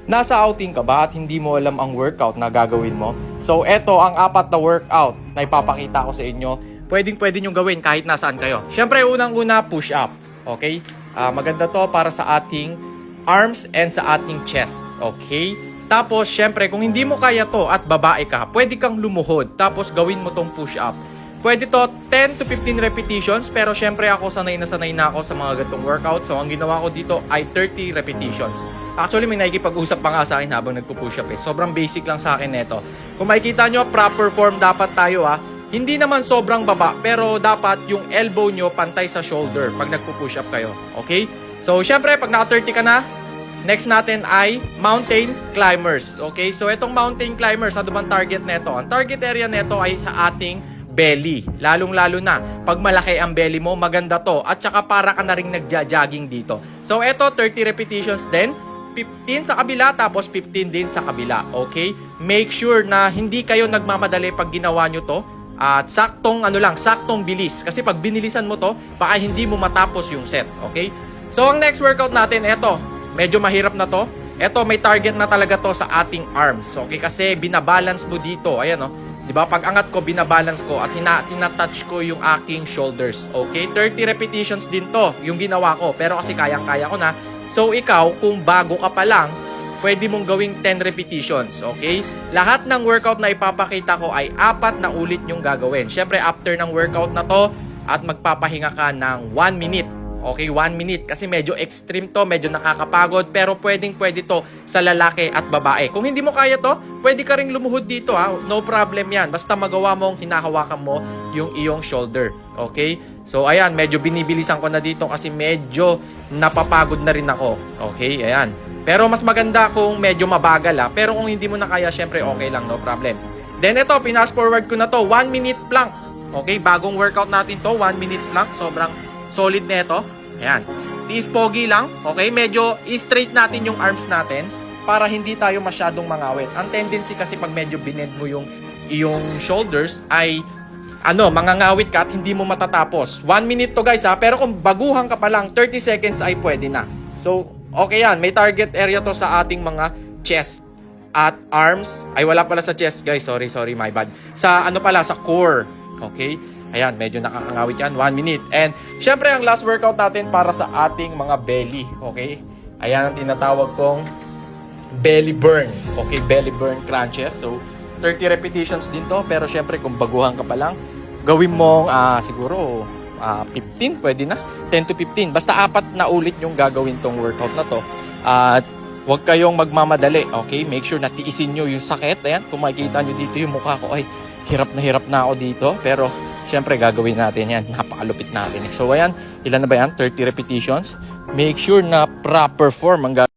nasa outing ka ba at hindi mo alam ang workout na gagawin mo? So, eto ang 4 na workout na ipapakita ko sa inyo. Pwede nyo gawin kahit nasaan kayo. Siyempre, unang-una, push up. Okay? Maganda to para sa ating arms and sa ating chest. Okay? Tapos, syempre, kung hindi mo kaya to at babae ka, pwede kang lumuhod. Tapos, gawin mo tong push up. Pwede to 10 to 15 repetitions, pero syempre ako sanay na ako sa mga ganitong workout. So, ang ginawa ko dito ay 30 repetitions. Actually, may nakikipag-usap pa nga sa akin habang nagpo-push up eh. Sobrang basic lang sa akin neto. Kung makikita nyo, proper form dapat tayo Hindi naman sobrang baba, pero dapat yung elbow nyo pantay sa shoulder pag nagpo-push up kayo. Okay? So, syempre, pag naka-30 ka na, next natin ay mountain climbers. Okay? So, itong mountain climbers, ano bang target neto? Ang target area neto ay sa ating belly. Lalong-lalo na, pag malaki ang belly mo, maganda to. At saka para ka na rin nagja-jogging dito. So, eto, 30 repetitions din. 15 sa kabila, tapos 15 din sa kabila. Okay? Make sure na hindi kayo nagmamadali pag ginawa nyo to. At saktong bilis. Kasi pag binilisan mo to, baka hindi mo matapos yung set. Okay? So, ang next workout natin, eto. Medyo mahirap na to. Eto, may target na talaga to sa ating arms. Okay? Kasi binabalance mo dito. Ayan, oh. Diba? Pag angat ko, binabalance ko at tinatouch ko yung aking shoulders. Okay? 30 repetitions din to, yung ginawa ko. Pero kasi kayang-kaya ko na. So, ikaw, kung bago ka pa lang, pwede mong gawing 10 repetitions. Okay? Lahat ng workout na ipapakita ko ay 4 na ulit yung gagawin. Siyempre, after ng workout na to, at magpapahinga ka ng 1 minute. Okay, 1 minute. Kasi medyo extreme to, medyo nakakapagod. Pero pwede to sa lalaki at babae. Kung hindi mo kaya to, pwede ka ring lumuhod dito No problem yan. Basta magawa mong hinahawakan mo yung iyong shoulder. Okay? So, ayan, medyo binibilisan ko na dito kasi medyo napapagod na rin ako. Okay, ayan. Pero mas maganda kung medyo mabagal Pero kung hindi mo na kaya, syempre okay lang, no problem. Then ito, pinas forward ko na to, 1 minute plank. Okay, bagong workout natin to, 1 minute plank. Sobrang solid na ito. Ayan. Tiis pogi lang. Okay, medyo i-straight natin yung arms natin para hindi tayo masyadong mangawit. Ang tendency kasi pag medyo binend mo yung shoulders ay mangangawit ka at hindi mo matatapos. 1 minute to guys pero kung baguhan ka pa lang, 30 seconds ay pwede na. So, okay yan. May target area to sa ating mga chest at arms. Ay, wala pala sa chest guys. Sorry, my bad. Sa sa core. Okay? Ayan, medyo nakakangawit yan. 1 minute. And, syempre, ang last workout natin para sa ating mga belly. Okay? Ayan ang tinatawag kong belly burn. Okay? Belly burn crunches. So, 30 repetitions din to. Pero, syempre, kung baguhan ka pa lang, gawin mong, siguro, 15, pwede na. 10 to 15. Basta 4 na ulit yung gagawin tong workout na to. At, huwag kayong magmamadali. Okay? Make sure na tiisin nyo yung sakit. Ayan, kung makikita nyo dito yung mukha ko, ay, hirap na ako dito. Pero, siyempre, gagawin natin yan. Napakalupit natin. So, ayan. Ilan na ba yan? 30 repetitions. Make sure na proper form ang gagawin.